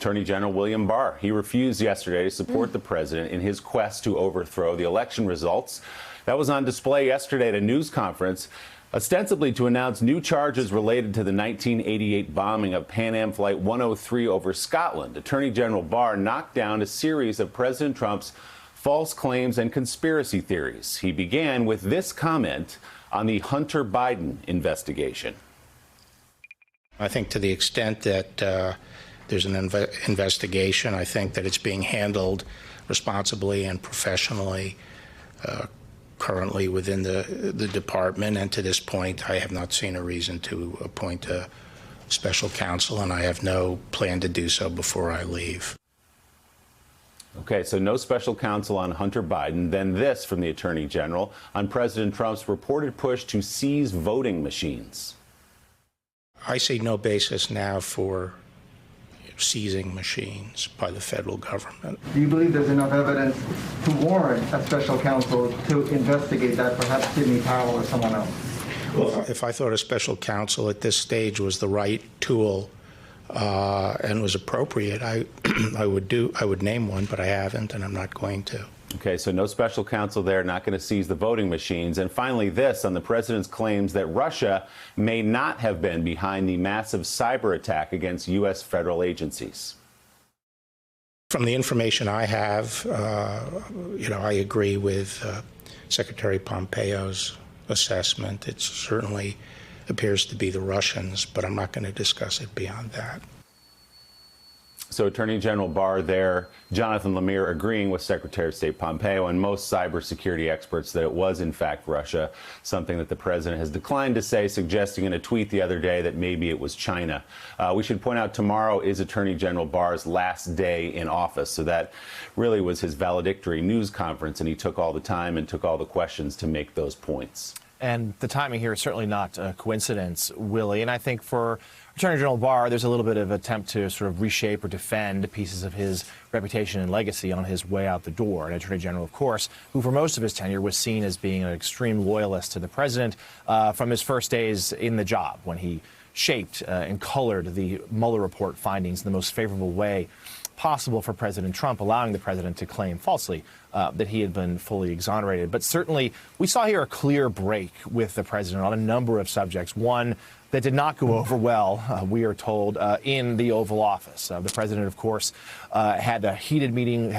Attorney General William Barr. He refused yesterday to support the president in his quest to overthrow the election results. That was on display yesterday at a news conference, ostensibly to announce new charges related to the 1988 bombing of Pan Am Flight 103 over Scotland. Attorney General Barr knocked down a series of President Trump's false claims and conspiracy theories. He began with this comment on the Hunter Biden investigation. I think to the extent that there's an investigation, I think that it's being handled responsibly and professionally currently within the department. And to this point, I have not seen a reason to appoint a special counsel, and I have no plan to do so before I leave. Okay, so no special counsel on Hunter Biden. Then this from the Attorney General on President Trump's reported push to seize voting machines. I see no basis now for seizing machines by the federal government. Do you believe there's enough evidence to warrant a special counsel to investigate that, perhaps Sidney Powell or someone else? Well, if I thought a special counsel at this stage was the right tool and was appropriate, I would name one, but I haven't, and I'm not going to. Okay, so no special counsel there, not going to seize the voting machines. And finally, this on the president's claims that Russia may not have been behind the massive cyber attack against U.S. federal agencies. From the information I have, I agree with Secretary Pompeo's assessment. It certainly appears to be the Russians, but I'm not going to discuss it beyond that. So Attorney General Barr there, Jonathan Lemire agreeing with Secretary of State Pompeo and most cybersecurity experts that it was in fact Russia, something that the president has declined to say, suggesting in a tweet the other day that maybe it was China. We should point out tomorrow is Attorney General Barr's last day in office, so that really was his valedictory news conference, and he took all the time and took all the questions to make those points. And the timing here is certainly not a coincidence, Willie. And I think for Attorney General Barr, there's a little bit of attempt to sort of reshape or defend pieces of his reputation and legacy on his way out the door. An Attorney General, of course, who for most of his tenure was seen as being an extreme loyalist to the president from his first days in the job, when he shaped and colored the Mueller report findings in the most favorable way possible for President Trump, allowing the president to claim falsely that he had been fully exonerated. But certainly we saw here a clear break with the president on a number of subjects. One that did not go over well, we are told, in the Oval Office. The president, of course, has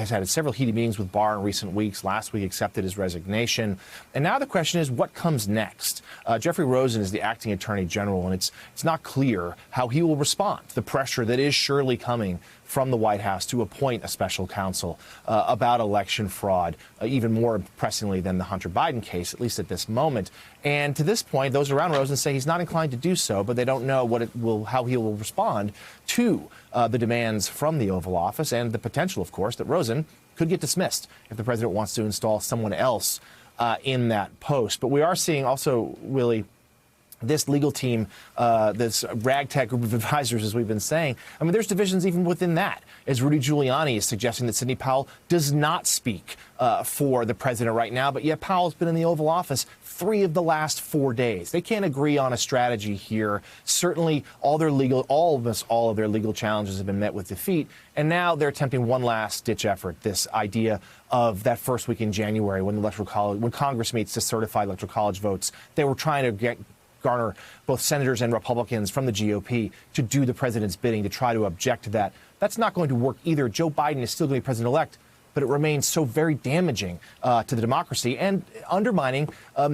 had several heated meetings with Barr in recent weeks. Last week accepted his resignation. And now the question is, what comes next? Jeffrey Rosen is the acting attorney general, and it's not clear how he will respond to the pressure that is surely coming from the White House to appoint a special counsel about election fraud, even more pressingly than the Hunter Biden case, at least at this moment. And to this point, those around Rosen say he's not inclined to do so, but they don't know how he will respond to the demands from the Oval Office and the potential, of course, that Rosen could get dismissed if the president wants to install someone else in that post. But we are seeing also, Willie, this legal team, this ragtag group of advisors, as we've been saying, I mean, there's divisions even within that, as Rudy Giuliani is suggesting that Sidney Powell does not speak for the president right now, but yet Powell's been in the Oval Office 3 of the last 4 days. They can't agree on a strategy here. Certainly, all of their legal challenges have been met with defeat, and now they're attempting one last ditch effort. This idea of that first week in January when Congress meets to certify electoral college votes, they were trying to garner both senators and Republicans from the GOP to do the president's bidding, to try to object to that. That's not going to work either. Joe Biden is still going to be president-elect, but it remains so very damaging to the democracy and undermining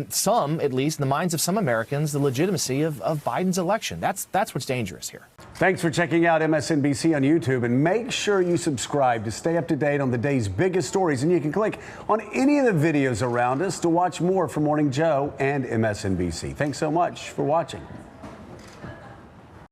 some, at least in the minds of some Americans, the legitimacy of Biden's election. That's what's dangerous here. Thanks for checking out MSNBC on YouTube, and make sure you subscribe to stay up to date on the day's biggest stories. And you can click on any of the videos around us to watch more from Morning Joe and MSNBC. Thanks so much for watching.